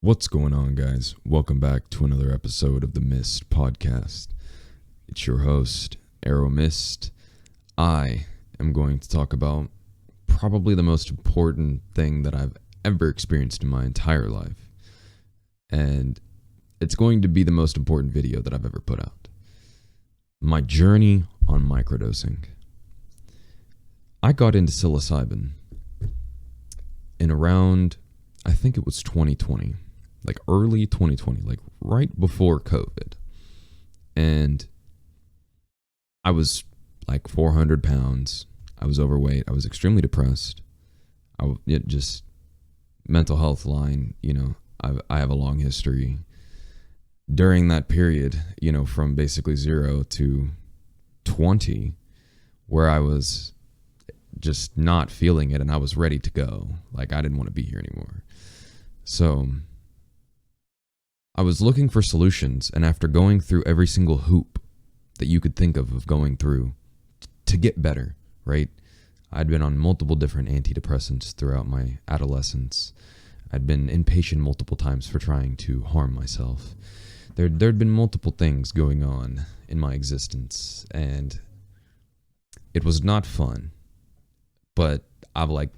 What's going on, guys? Welcome back to another episode of the Mist Podcast. It's your host, Arrow Mist. I am going to talk about probably the most important thing that I've ever experienced in my entire life. And it's going to be the most important video that I've ever put out. My journey on microdosing. I got into psilocybin in around, I think it was 2020. Like early 2020, like right before COVID. And I was like 400 pounds. I was overweight. I was extremely depressed. Just mental health line, I have a long history. During that period, from basically 0 to 20, where I was just not feeling it and I was ready to go. Like I didn't want to be here anymore. So I was looking for solutions, and after going through every single hoop that you could think of going through to get better, right? I'd been on multiple different antidepressants throughout my adolescence. I'd been inpatient multiple times for trying to harm myself. There'd been multiple things going on in my existence, and it was not fun. But I'm like,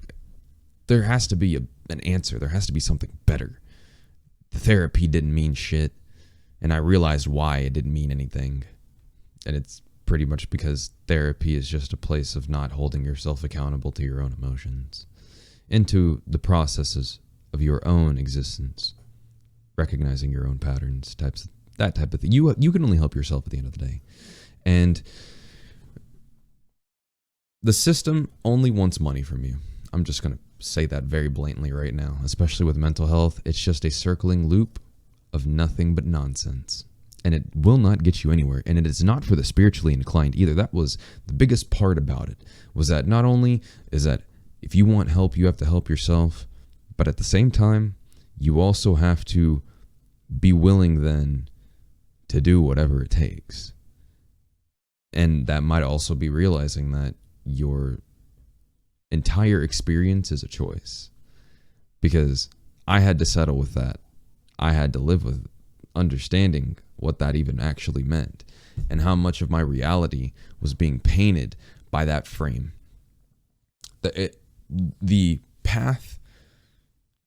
there has to be an answer. There has to be something better. The therapy didn't mean shit, and I realized why it didn't mean anything. And it's pretty much because therapy is just a place of not holding yourself accountable to your own emotions, into the processes of your own existence, recognizing your own patterns, that type of thing. You can only help yourself at the end of the day. And the system only wants money from you. I'm just going to say that very blatantly right now, especially with mental health. It's just a circling loop of nothing but nonsense, and it will not get you anywhere. And it is not for the spiritually inclined either. That was the biggest part about it, was that not only is that if you want help, you have to help yourself, but at the same time, you also have to be willing then to do whatever it takes. And that might also be realizing that your entire experience is a choice, because I had to settle with that. I had to live with understanding what that even actually meant, and how much of my reality was being painted by that frame. The path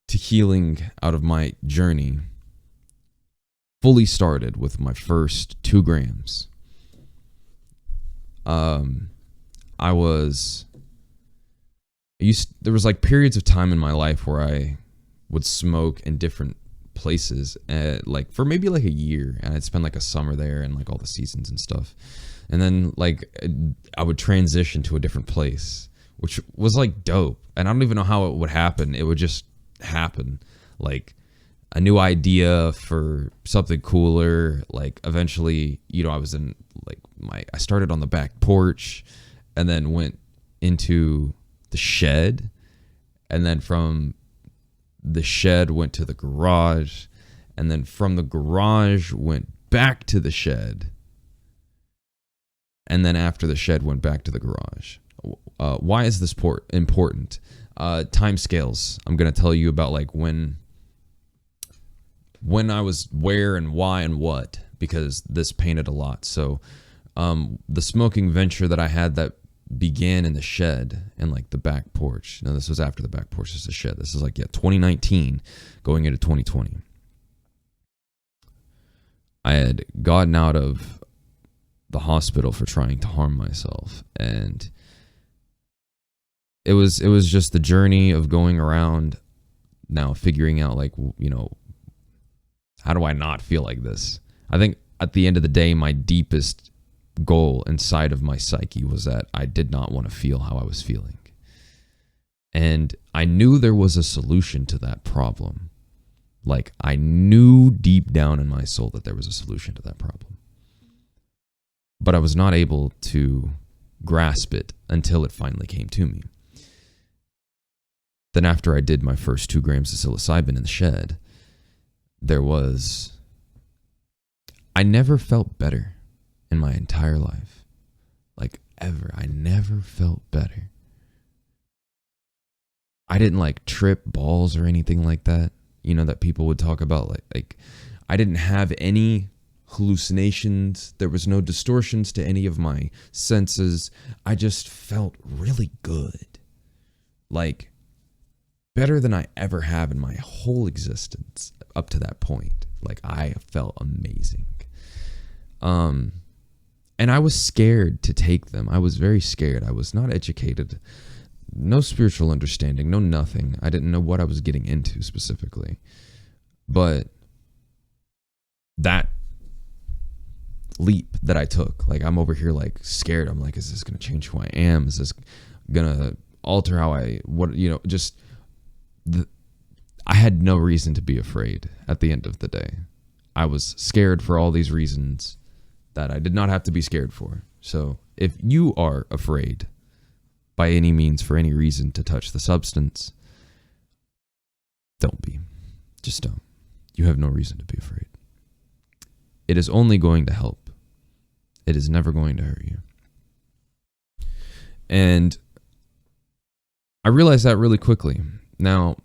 to healing out of my journey fully started with my first 2 grams. There was like periods of time in my life where I would smoke in different places, like for maybe like a year, and I'd spend like a summer there and like all the seasons and stuff. And then like I would transition to a different place, which was like dope. And I don't even know how it would happen. It would just happen. Like a new idea for something cooler. Like eventually, I was in like I started on the back porch and then went into the shed, and then from the shed went to the garage, and then from the garage went back to the shed, and then after the shed went back to the garage. Why is this important? Time scales. I'm going to tell you about like when I was where and why and what, because this painted a lot. So the smoking venture that I had that began in the shed and like the back porch. Now this was after the back porch is the shed. This is like 2019 going into 2020. I had gotten out of the hospital for trying to harm myself, and it was just the journey of going around now figuring out like, how do I not feel like this? I think at the end of the day, my deepest goal inside of my psyche was that I did not want to feel how I was feeling. And I knew there was a solution to that problem. Like I knew deep down in my soul that there was a solution to that problem. But I was not able to grasp it until it finally came to me. Then after I did my first 2 grams of psilocybin in the shed, I never felt better in my entire life. Like ever. I never felt better. I didn't like trip balls or anything like that. that people would talk about. Like I didn't have any hallucinations. There was no distortions to any of my senses. I just felt really good. Like better than I ever have in my whole existence up to that point. Like I felt amazing. And I was scared to take them. I was very scared. I was not educated. No spiritual understanding, no nothing. I didn't know what I was getting into specifically. But that leap that I took, like I'm over here like scared. I'm like, is this going to change who I am? Is this going to alter how I I had no reason to be afraid at the end of the day. I was scared for all these reasons that I did not have to be scared for. So if you are afraid by any means for any reason to touch the substance, don't be. Just don't. You have no reason to be afraid. It is only going to help. It is never going to hurt you. And I realized that really quickly. Now,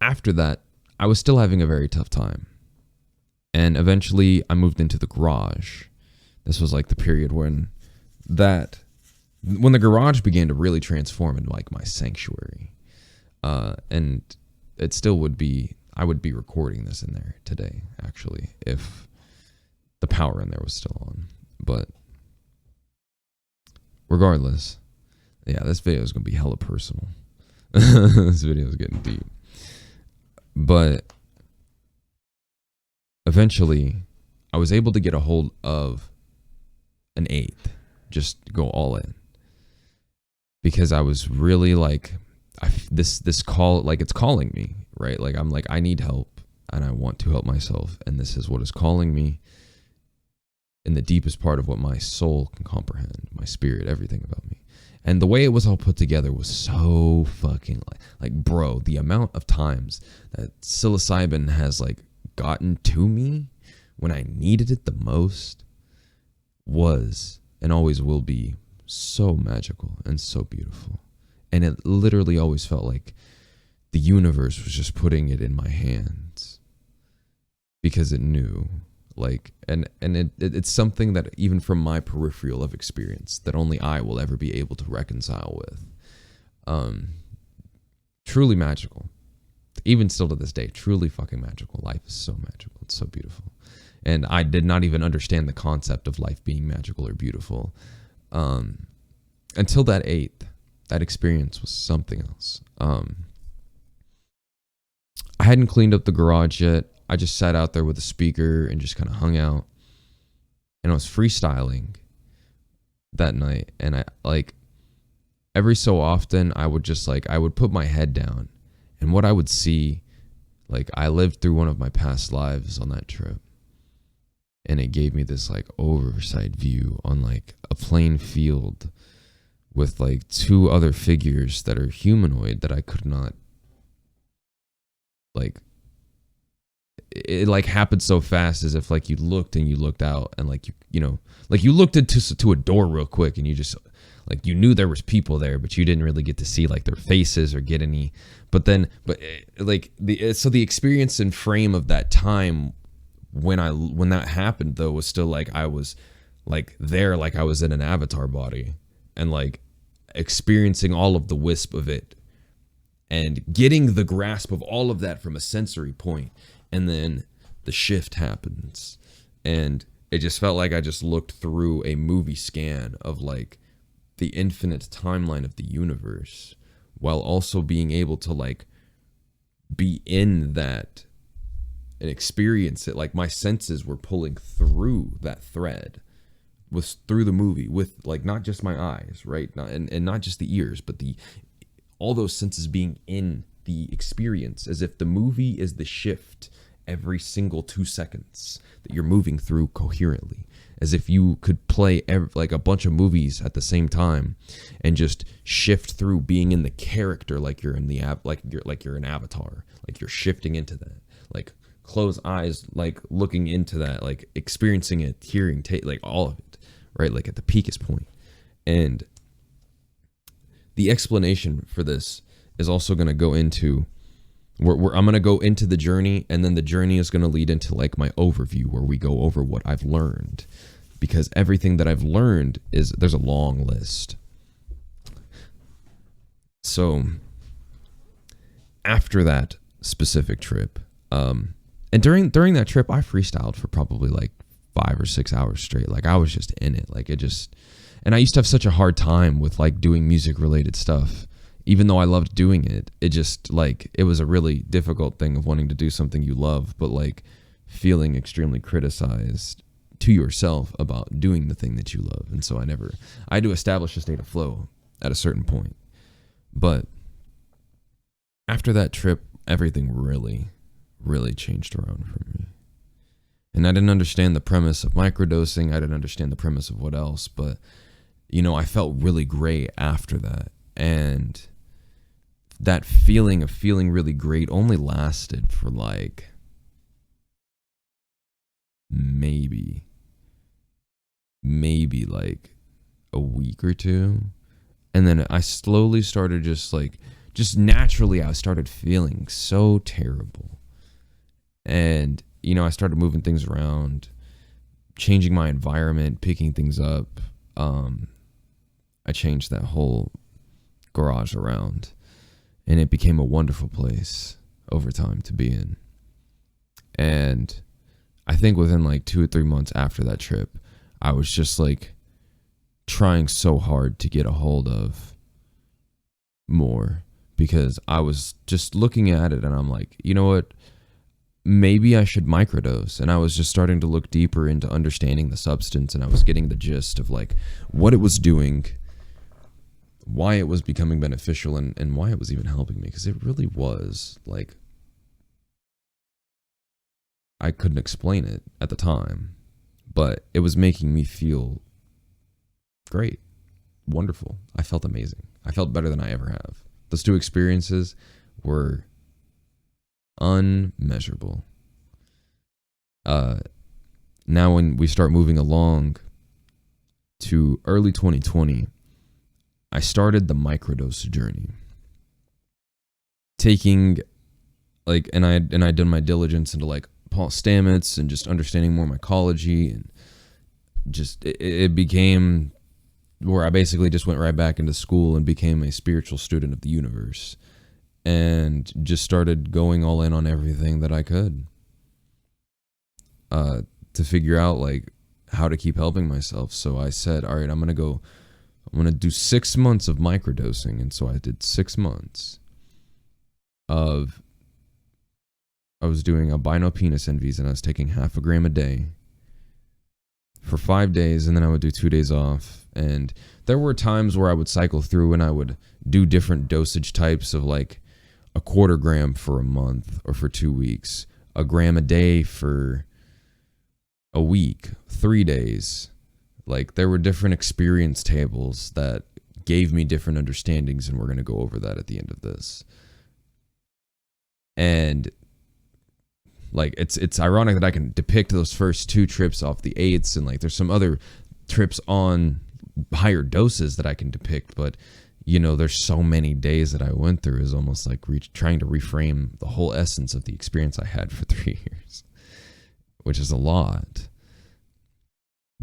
after that, I was still having a very tough time. And eventually I moved into the garage. This was like the period when the garage began to really transform into like my sanctuary. And it still would be, I would be recording this in there today, actually, if the power in there was still on. But regardless, yeah, this video is going to be hella personal. This video is getting deep. But eventually, I was able to get a hold of an eighth, just go all in, because I was really like, this call, like it's calling me, right? Like I'm like, I need help and I want to help myself, and this is what is calling me in the deepest part of what my soul can comprehend, my spirit, everything about me. And the way it was all put together was so fucking like bro, the amount of times that psilocybin has like gotten to me when I needed it the most was and always will be so magical and so beautiful. And it literally always felt like the universe was just putting it in my hands because it knew, like, and it's something that even from my peripheral of experience that only I will ever be able to reconcile with. Truly magical. Even still to this day, truly fucking magical. Life is so magical. It's so beautiful. And I did not even understand the concept of life being magical or beautiful until that eighth. That experience was something else. I hadn't cleaned up the garage yet. I just sat out there with a speaker and just kind of hung out. And I was freestyling that night. And I like every so often I would just like, I would put my head down, and what I would see, like I lived through one of my past lives on that trip. And it gave me this like oversight view on like a plain field with like two other figures that are humanoid that I could not like. It like happened so fast, as if like you looked and you looked out, and like you know like you looked into to a door real quick, and you just like you knew there was people there, but you didn't really get to see like their faces or get any. But like the experience and frame of that time when that happened though was still like I was like there, like I was in an avatar body, and like experiencing all of the wisp of it and getting the grasp of all of that from a sensory point. And then the shift happens, and it just felt like I just looked through a movie scan of like the infinite timeline of the universe, while also being able to like be in that and experience it. Like my senses were pulling through that thread, was through the movie with like not just my eyes, right? And not just the ears, but all those senses being in the experience, as if the movie is the shift every single 2 seconds that you're moving through coherently, as if you could play like a bunch of movies at the same time and just shift through being in the character, like you're in the like you're an avatar, like you're shifting into that, like close eyes, like looking into that, like experiencing it, hearing, like all of it, right? Like at the peakest point. And the explanation for this is also going to go into I'm gonna go into the journey, and then the journey is gonna lead into like my overview, where we go over what I've learned, because everything that I've learned there's a long list. So after that specific trip, and during that trip, I freestyled for probably like 5 or 6 hours straight. Like I was just in it. Like it just, and I used to have such a hard time with like doing music related stuff. Even though I loved doing it, it just like, it was a really difficult thing of wanting to do something you love, but like feeling extremely criticized to yourself about doing the thing that you love. And so I had to establish a state of flow at a certain point. But after that trip, everything really, really changed around for me. And I didn't understand the premise of microdosing. I didn't understand the premise of what else, but I felt really great after that. And that feeling of feeling really great only lasted for like maybe like a week or two. And then I slowly started just naturally, I started feeling so terrible. And, I started moving things around, changing my environment, picking things up. I changed that whole garage around, and it became a wonderful place over time to be in. And I think within like 2 or 3 months after that trip, I was just like trying so hard to get a hold of more, because I was just looking at it and I'm like, you know what? Maybe I should microdose. And I was just starting to look deeper into understanding the substance, and I was getting the gist of like what it was doing, why it was becoming beneficial, and why it was even helping me, because it really was like, I couldn't explain it at the time, but it was making me feel great, wonderful. I felt amazing. I felt better than I ever have. Those 2 experiences were unmeasurable. Now when we start moving along to early 2020, I started the microdose journey. Taking like, and I did my diligence into like Paul Stamets and just understanding more mycology, and just it became where I basically just went right back into school and became a spiritual student of the universe, and just started going all in on everything that I could to figure out like how to keep helping myself. So I said, all right, I'm going to do 6 months of microdosing. And so I did 6 months of, I was doing albino penis envies, and I was taking 0.5 gram a day for 5 days, and then I would do 2 days off. And there were times where I would cycle through and I would do different dosage types of like 1/4 gram for a month or for 2 weeks, 1 gram a day for a week, 3 days. Like there were different experience tables that gave me different understandings, and we're going to go over that at the end of this. And like it's ironic that I can depict those first 2 trips off the 8s, and like there's some other trips on higher doses that I can depict, but there's so many days that I went through is almost like trying to reframe the whole essence of the experience I had for 3 years, which is a lot.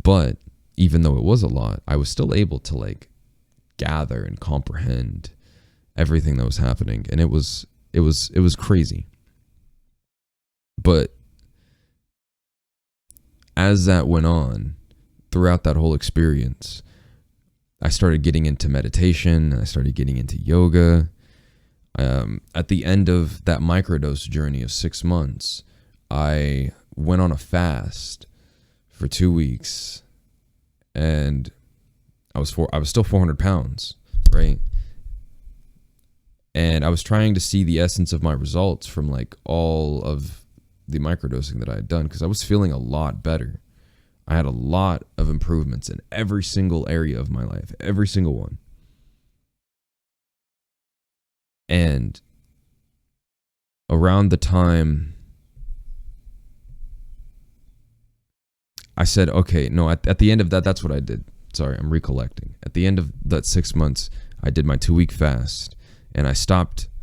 But even though it was a lot, I was still able to like gather and comprehend everything that was happening, and it was crazy. But as that went on, throughout that whole experience, I started getting into meditation. I started getting into yoga. At the end of that microdose journey of 6 months, I went on a fast for 2 weeks, and I was still 400 pounds, right? And I was trying to see the essence of my results from like all of the microdosing that I had done, because I was feeling a lot better. I had a lot of improvements in every single area of my life, every single one. And around the time I said, okay, no, at the end of that, that's what I did. Sorry, I'm recollecting. At the end of that 6 months, I did my 2 week fast, and I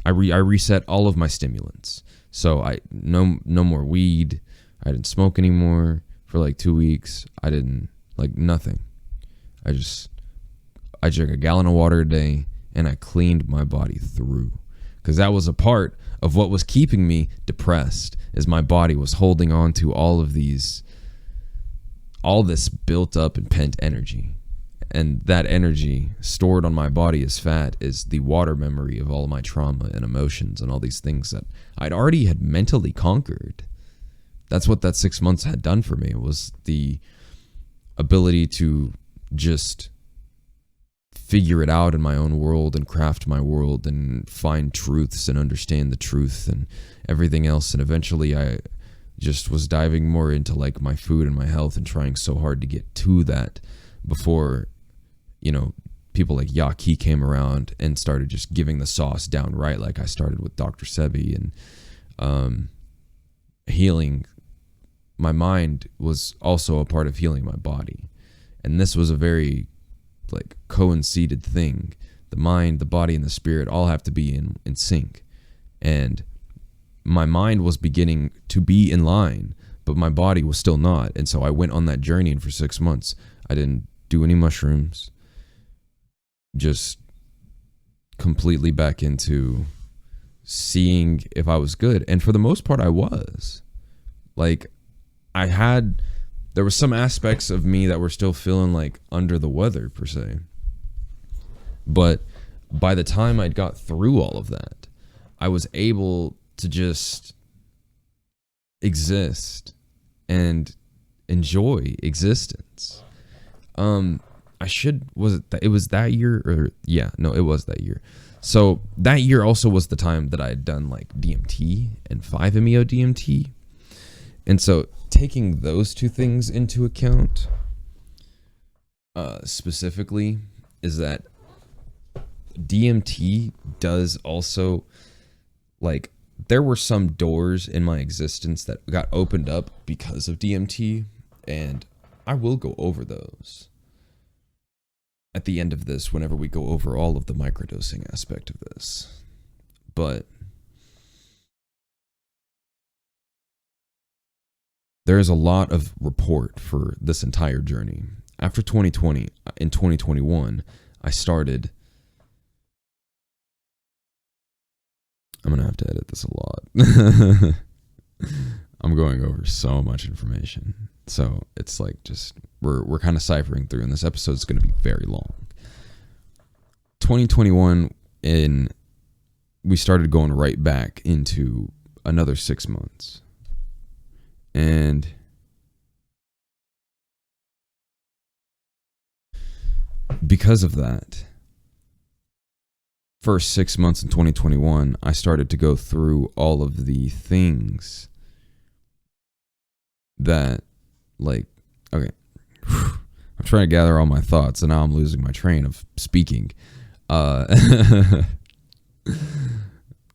I reset all of my stimulants. So I no more weed. I didn't smoke anymore for like 2 weeks. I didn't like nothing. I drank a gallon of water a day and I cleaned my body through, because that was a part of what was keeping me depressed, is my body was holding on to all this built up and pent energy. And that energy stored on my body as fat is the water memory of all my trauma and emotions and all these things that I'd already had mentally conquered. That's what that 6 months had done for me. It was the ability to just figure it out in my own world and craft my world and find truths and understand the truth and everything else. And eventually I just was diving more into like my food and my health and trying so hard to get to that before, people like Yaki came around and started just giving the sauce downright, like I started with Dr. Sebi. And healing my mind was also a part of healing my body. And this was a very like coincided thing. The mind, the body, and the spirit all have to be in sync. And my mind was beginning to be in line, but my body was still not. And so I went on that journey, and for 6 months I didn't do any mushrooms, just completely back into seeing if I was good. And for the most part I was. Like, there were some aspects of me that were still feeling like under the weather per se. But by the time I'd got through all of that, I was able to just exist and enjoy existence. It was that year, or yeah, no, it was that year. So that year also was the time that I had done like DMT and 5-MeO DMT. And so taking those two things into account, specifically, is that DMT does also, like, there were some doors in my existence that got opened up because of DMT, and I will go over those at the end of this whenever we go over all of the microdosing aspect of this. But there is a lot of report for this entire journey. After 2020, in 2021, I started... I'm going to have to edit this a lot. I'm going over so much information. So it's like just, we're kind of ciphering through, and this episode is going to be very long. 2021, we started going right back into another 6 months. And because of that, first 6 months in 2021, I started to go through all of the things that, like, okay, I'm trying to gather all my thoughts, and now I'm losing my train of speaking.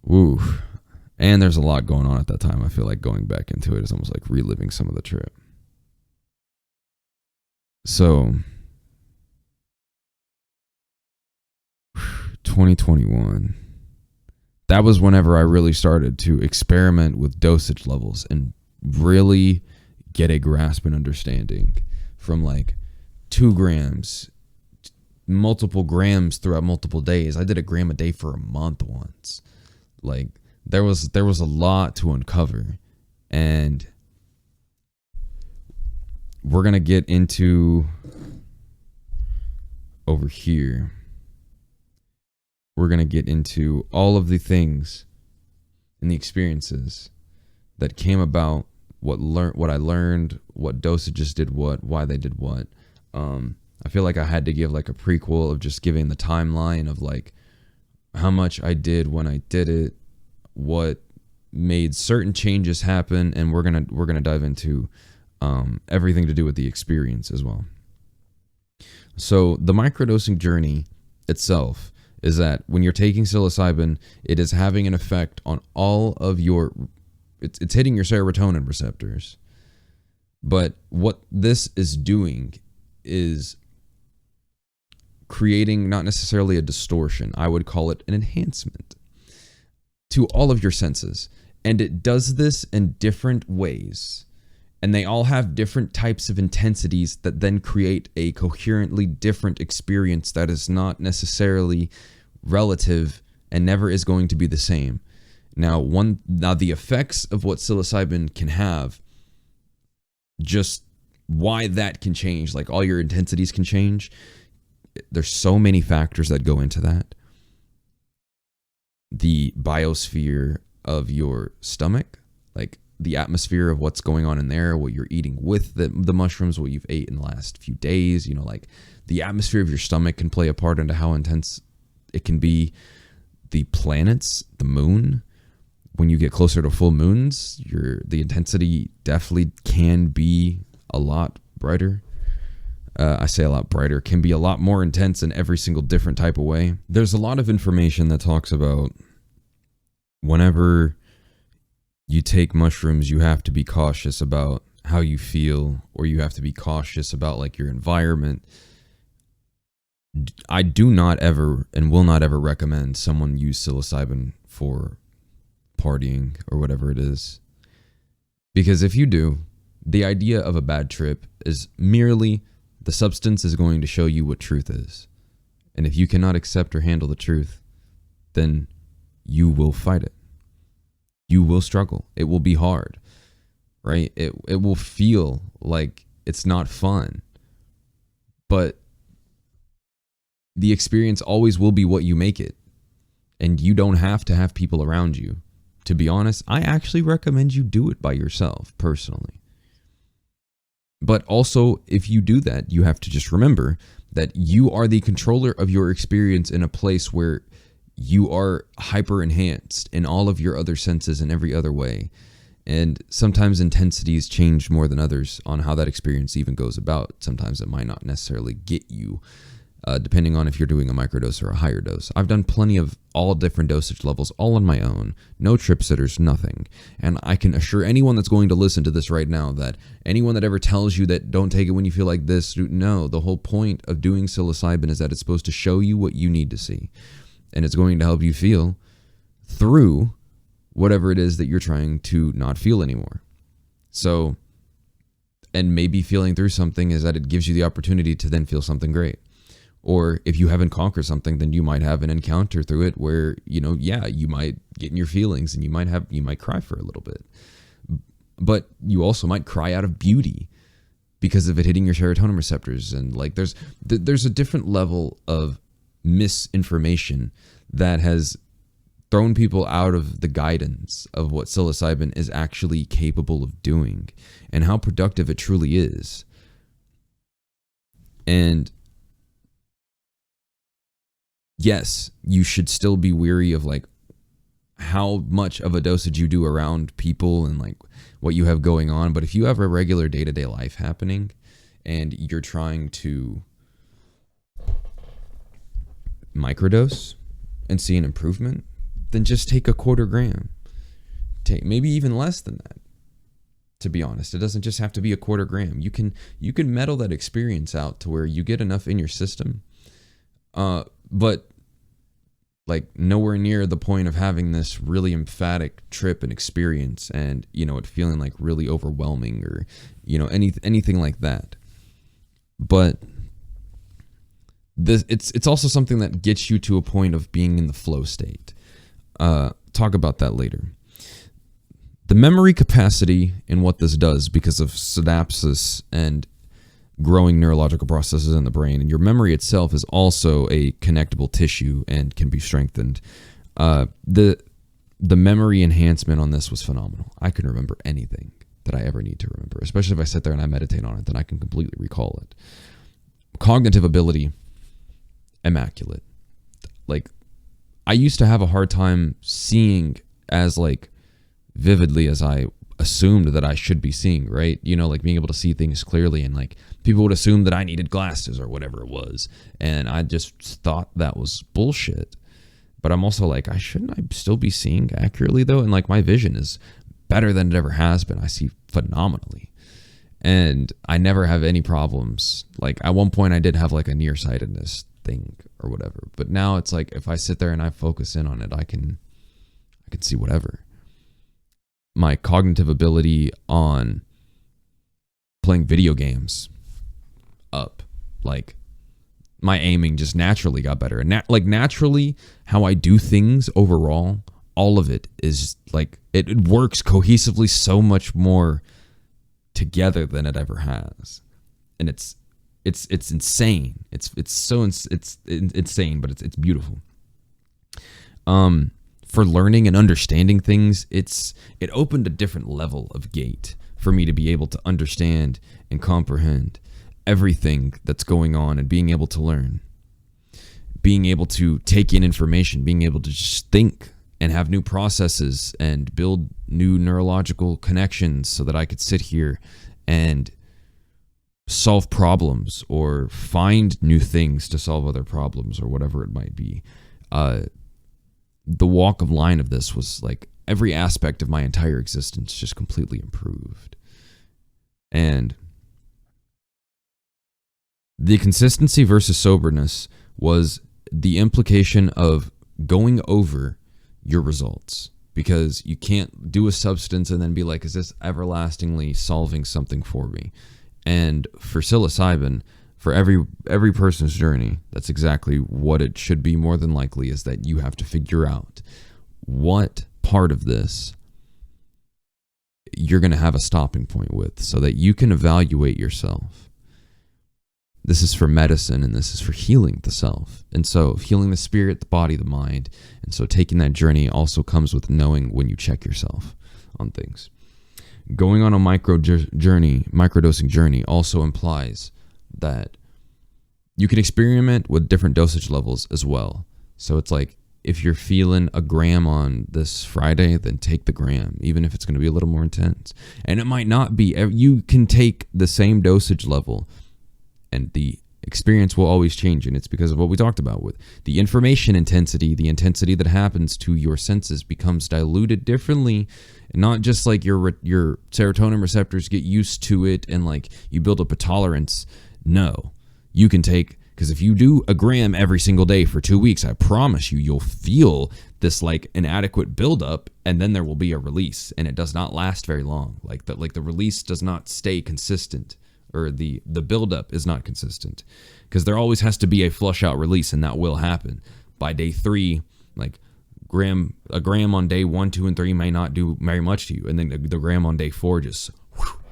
Woo. And there's a lot going on at that time. I feel like going back into it is almost like reliving some of the trip. So 2021, that was whenever I really started to experiment with dosage levels and really get a grasp and understanding from like 2 grams, multiple grams throughout multiple days. I did 1 gram a day for a month once. Like, there was a lot to uncover, and we're going to get into over here. We're going to get into all of the things and the experiences that came about, what I learned, what dosages did what, why they did what. I feel like I had to give like a prequel of just giving the timeline of like how much I did when I did it, what made certain changes happen, and we're gonna dive into everything to do with the experience as well. So the microdosing journey itself is that when you're taking psilocybin, it is having an effect on all of your... It's hitting your serotonin receptors. But what this is doing is creating not necessarily a distortion. I would call it an enhancement. to all of your senses. And it does this in different ways. And they all have different types of intensities that then create a coherently different experience that is not necessarily relative and never is going to be the same. Now the effects of what psilocybin can have, just why that can change, like all your intensities can change. There's so many factors that go into that. The biosphere of your stomach, like the atmosphere of what's going on in there, what you're eating with the mushrooms, what you've ate in the last few days, like the atmosphere of your stomach can play a part into how intense it can be. The planets, the moon, when you get closer to full moons, the intensity definitely can be a lot brighter. I say a lot brighter, can be a lot more intense in every single different type of way. There's a lot of information that talks about whenever you take mushrooms, you have to be cautious about how you feel, or you have to be cautious about like your environment. I do not ever and will not ever recommend someone use psilocybin for partying or whatever it is. Because if you do, the idea of a bad trip is merely the substance is going to show you what truth is. And if you cannot accept or handle the truth, then you will fight it. You will struggle. It will be hard, right? It will feel like it's not fun. But the experience always will be what you make it. And you don't have to have people around you. To be honest, I actually recommend you do it by yourself, personally. But also, if you do that, you have to just remember that you are the controller of your experience in a place where you are hyper enhanced in all of your other senses in every other way. And sometimes intensities change more than others on how that experience even goes about. Sometimes it might not necessarily get you, depending on if you're doing a microdose or a higher dose. I've done plenty of all different dosage levels, all on my own. No trip sitters, nothing. And I can assure anyone that's going to listen to this right now that anyone that ever tells you that don't take it when you feel like this, no, the whole point of doing psilocybin is that it's supposed to show you what you need to see. And it's going to help you feel through whatever it is that you're trying to not feel anymore. So, and maybe feeling through something is that it gives you the opportunity to then feel something great. Or if you haven't conquered something, then you might have an encounter through it where, you might get in your feelings and you might cry for a little bit. But you also might cry out of beauty because of it hitting your serotonin receptors. And like there's a different level of misinformation that has thrown people out of the guidance of what psilocybin is actually capable of doing and how productive it truly is. And yes, you should still be weary of like how much of a dosage you do around people and like what you have going on. But if you have a regular day-to-day life happening and you're trying to microdose and see an improvement, then just take a 1/4 gram. Take maybe even less than that. To be honest, it doesn't just have to be a 1/4 gram. You can metal that experience out to where you get enough in your system. But like nowhere near the point of having this really emphatic trip and experience and, it feeling like really overwhelming or, anything like that. But it's also something that gets you to a point of being in the flow state. Talk about that later. The memory capacity and what this does because of synapses and growing neurological processes in the brain, and your memory itself is also a connectable tissue and can be strengthened. The memory enhancement on this was phenomenal. I can remember anything that I ever need to remember, especially if I sit there and I meditate on it, then I can completely recall it. Cognitive ability, immaculate. Like, I used to have a hard time seeing as like vividly as I assumed that I should be seeing, right? Like being able to see things clearly, and like people would assume that I needed glasses or whatever it was. And I just thought that was bullshit. But I'm also like, shouldn't I still be seeing accurately though? And like my vision is better than it ever has been. I see phenomenally. And I never have any problems. Like at one point I did have like a nearsightedness thing or whatever. But now it's like if I sit there and I focus in on it, I can can see whatever. My cognitive ability on playing video games up. Like, my aiming just naturally got better. And naturally, how I do things overall, all of it is like, it works cohesively so much more together than it ever has. And it's insane. It's insane, but it's beautiful. For learning and understanding things, it opened a different level of gate for me to be able to understand and comprehend everything that's going on and being able to learn, being able to take in information, being able to just think and have new processes and build new neurological connections so that I could sit here and solve problems or find new things to solve other problems or whatever it might be. The walk of line of this was like every aspect of my entire existence just completely improved. And the consistency versus soberness was the implication of going over your results, because you can't do a substance and then be like, is this everlastingly solving something for me? And for psilocybin, for every person's journey, that's exactly what it should be. More than likely is that you have to figure out what part of this you're going to have a stopping point with so that you can evaluate yourself. This is for medicine, and this is for healing the self. And so healing the spirit, the body, the mind. And so taking that journey also comes with knowing when you check yourself on things. Going on a microdosing journey also implies that you can experiment with different dosage levels as well. So it's like, if you're feeling a gram on this Friday, then take the gram, even if it's going to be a little more intense. And it might not be. You can take the same dosage level, and the experience will always change. And it's because of what we talked about with the information intensity. The intensity that happens to your senses becomes diluted differently. And not just like your serotonin receptors get used to it and like you build up a tolerance. No, you can take, because if you do a gram every single day for 2 weeks, I promise you'll feel this like inadequate buildup, and then there will be a release, and it does not last very long. Like the release does not stay consistent, or the buildup is not consistent, because there always has to be a flush out release, and that will happen by day 3. Like a gram on day 1, 2, and 3 may not do very much to you, and then the gram on day 4 just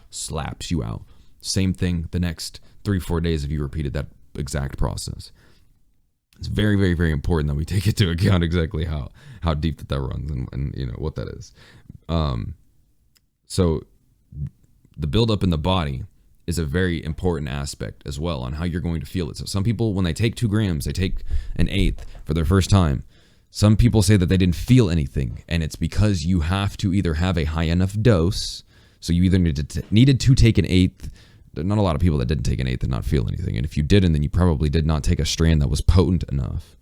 slaps you out. Same thing the next 3-4 days if you repeated that exact process. It's very, very, very important that we take into account exactly how deep that runs and you know what that is. So the buildup in the body is a very important aspect as well on how you're going to feel it. So some people, when they take 2 grams, they take an eighth for their first time. Some people say that they didn't feel anything, and it's because you have to either have a high enough dose. So you either needed to take an eighth. There are not a lot of people that didn't take an eighth and not feel anything. And if you didn't, then you probably did not take a strand that was potent enough.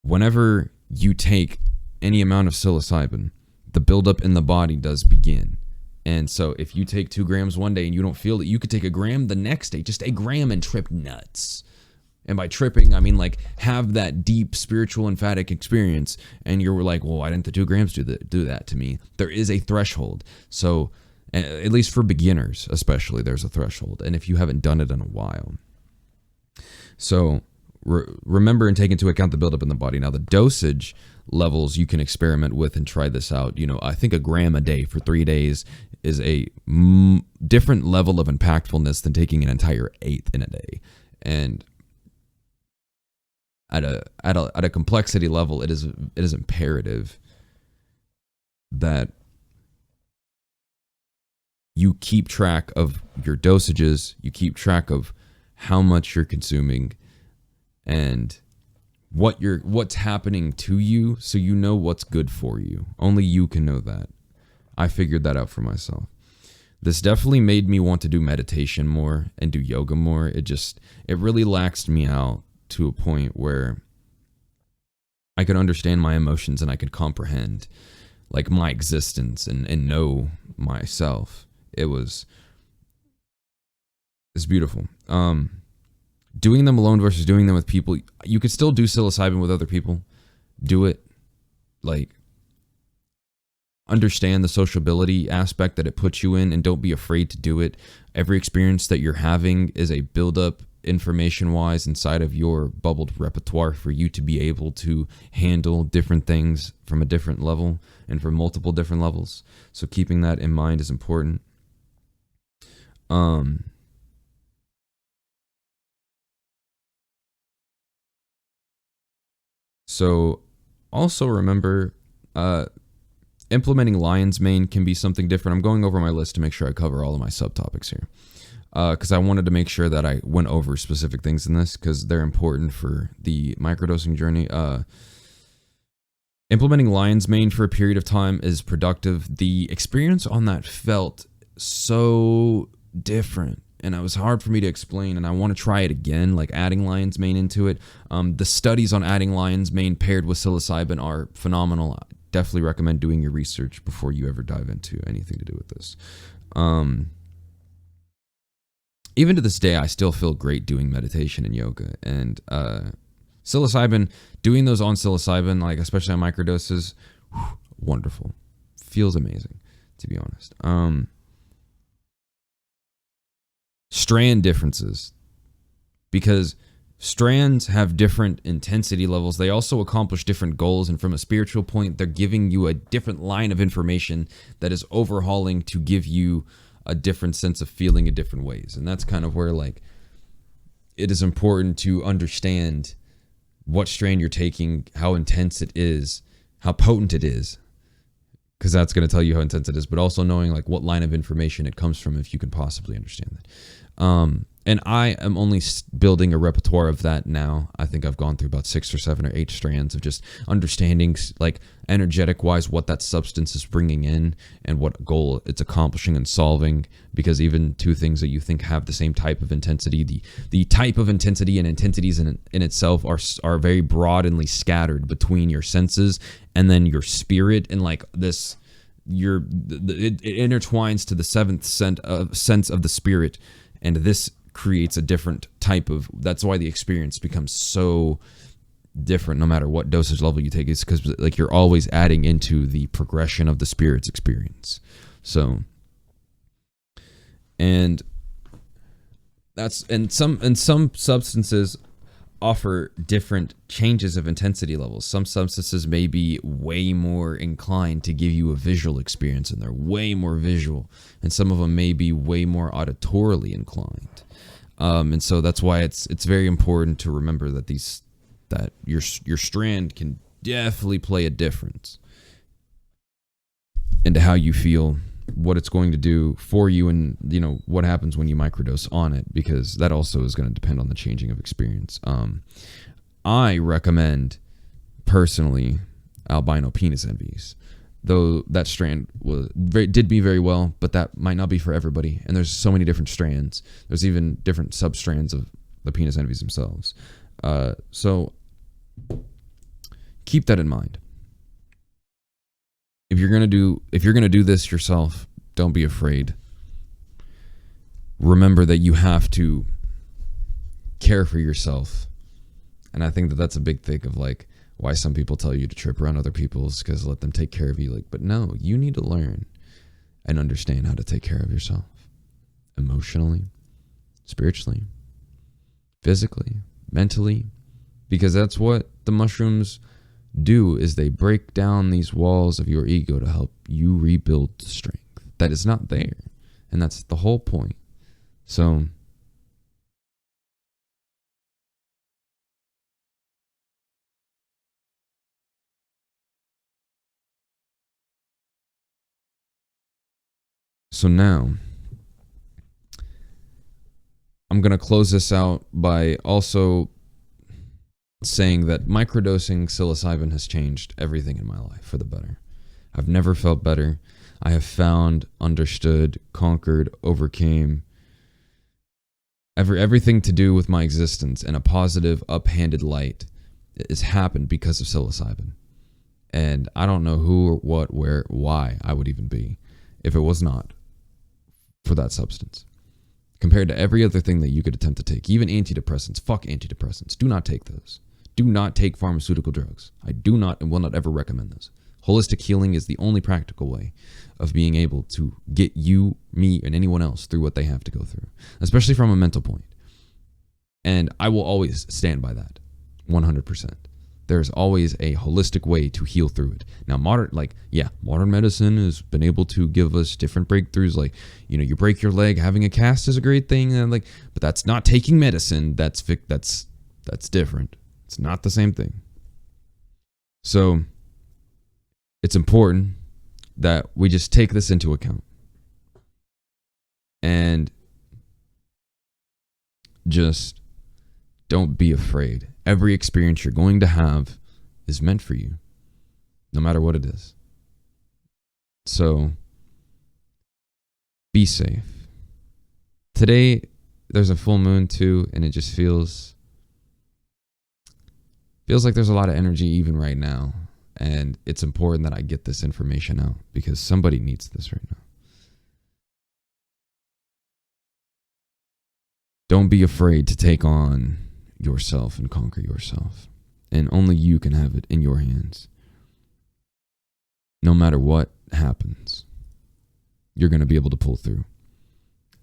Whenever you take any amount of psilocybin, the buildup in the body does begin. And so if you take 2 grams one day and you don't feel it, you could take a gram the next day, just a gram, and trip nuts. And by tripping, I mean like have that deep spiritual emphatic experience, and you're like, well, why didn't the 2 grams do that to me? There is a threshold. So at least for beginners, especially, there's a threshold. And if you haven't done it in a while. So remember and take into account the buildup in the body. Now the dosage levels you can experiment with and try this out. You know, I think a gram a day for 3 days is a different level of impactfulness than taking an entire eighth in a day. And at a complexity level, it is imperative that you keep track of your dosages, you keep track of how much you're consuming, and what's happening to you, so you know what's good for you. Only you can know that. I figured that out for myself. This definitely made me want to do meditation more and do yoga more. It really laxed me out to a point where I could understand my emotions and I could comprehend like my existence and know myself. It's beautiful. doing them alone versus doing them with people. You could still do psilocybin with other people. Do it. Like, understand the sociability aspect that it puts you in, and don't be afraid to do it. Every experience that you're having is a buildup information-wise inside of your bubbled repertoire for you to be able to handle different things from a different level and from multiple different levels. So keeping that in mind is important. So also remember, implementing lion's mane can be something different. I'm going over my list to make sure I cover all of my subtopics here, because I wanted to make sure that I went over specific things in this because they're important for the microdosing journey. Implementing lion's mane for a period of time is productive. The experience on that felt so different, and it was hard for me to explain, and I want to try it again, like adding lion's mane into it. The studies on adding lion's mane paired with psilocybin are phenomenal. I definitely recommend doing your research before you ever dive into anything to do with this. Even to this day, I still feel great doing meditation and yoga, and psilocybin, doing those on psilocybin, like especially on microdoses, wonderful. Feels amazing, to be honest. Strand differences, because strands have different intensity levels. They also accomplish different goals, and from a spiritual point, they're giving you a different line of information that is overhauling to give you a different sense of feeling in different ways. And that's kind of where, like, it is important to understand what strand you're taking, how intense it is, how potent it is, because that's going to tell you how intense it is, but also knowing like what line of information it comes from, if you can possibly understand that. And I am only building a repertoire of that now. I think I've gone through about 6 or 7 or 8 strands of just understanding, like energetic wise, what that substance is bringing in and what goal it's accomplishing and solving. Because even two things that you think have the same type of intensity, the type of intensity and intensities in itself are very broadly scattered between your senses and then your spirit, and like this, it intertwines to the 7th sense of the spirit, and this creates a different type of. That's why the experience becomes so different no matter what dosage level you take. It's because like you're always adding into the progression of the spirit's experience. So, and that's some substances offer different changes of intensity levels. Some substances may be way more inclined to give you a visual experience, and they're way more visual, and some of them may be way more auditorily inclined. And so that's why it's very important to remember that your strand can definitely play a difference into how you feel, what it's going to do for you, and you know what happens when you microdose on it, because that also is going to depend on the changing of experience. I recommend personally albino penis envies, though that strand did me very well, but that might not be for everybody, and there's so many different strands. There's even different substrands of the penis envies themselves. So keep that in mind. If you're gonna do this yourself, don't be afraid. Remember that you have to care for yourself, and I think that that's a big thing of like why some people tell you to trip around other people's, because let them take care of you. Like, but no, you need to learn and understand how to take care of yourself, emotionally, spiritually, physically, mentally, because that's what the mushrooms do, is they break down these walls of your ego to help you rebuild the strength that is not there. And that's the whole point. So now I'm going to close this out by also saying that microdosing psilocybin has changed everything in my life for the better. I've never felt better. I have found, understood, conquered, overcame everything to do with my existence in a positive, uphanded light has happened because of psilocybin. And I don't know who or what, where, why I would even be if it was not for that substance. compared to every other thing that you could attempt to take. Even antidepressants. Fuck antidepressants. Do not take those. Do not take pharmaceutical drugs. I do not and will not ever recommend those. Holistic healing is the only practical way of being able to get you, me, and anyone else through what they have to go through, especially from a mental point. And I will always stand by that, 100%. There's always a holistic way to heal through it. Now, modern medicine has been able to give us different breakthroughs. Like, you break your leg, having a cast is a great thing. And but that's not taking medicine. That's different. It's not the same thing. So it's important that we just take this into account and just don't be afraid. Every experience you're going to have is meant for you, no matter what it is. So be safe. Today, there's a full moon too, and it just feels like there's a lot of energy even right now. And it's important that I get this information out because somebody needs this right now. Don't be afraid to take on yourself and conquer yourself. And only you can have it in your hands. No matter what happens, you're going to be able to pull through.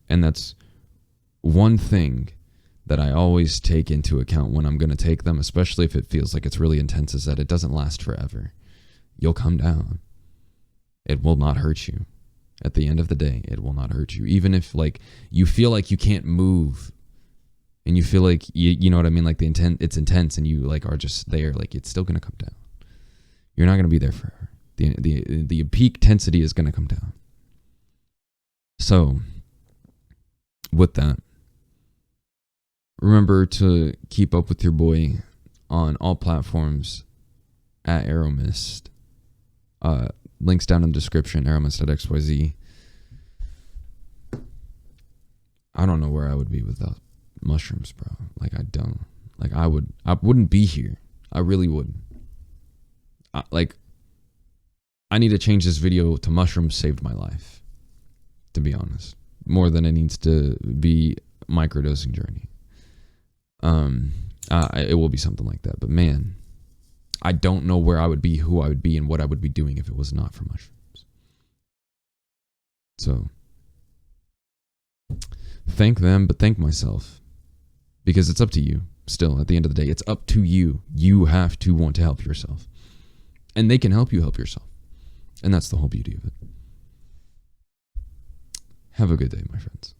And that's one thing that I always take into account when I'm going to take them, especially if it feels like it's really intense, is that it doesn't last forever. You'll come down. It will not hurt you. At the end of the day, it will not hurt you. Even if you feel like you can't move and you feel like, you know what I mean? Like it's intense and you are just there, it's still going to come down. You're not going to be there forever. The peak intensity is going to come down. So with that, remember to keep up with your boy on all platforms at ArrowMist. Links down in the description, arrowmist.xyz. I don't know where I would be without mushrooms, bro. I wouldn't be here. I really wouldn't. I need to change this video to mushrooms saved my life, to be honest. More than it needs to be microdosing journey. It will be something like that. But man, I don't know where I would be, who I would be, and what I would be doing if it was not for mushrooms. So, thank them, but thank myself. Because it's up to you. Still, at the end of the day, it's up to you. You have to want to help yourself. And they can help you help yourself. And that's the whole beauty of it. Have a good day, my friends.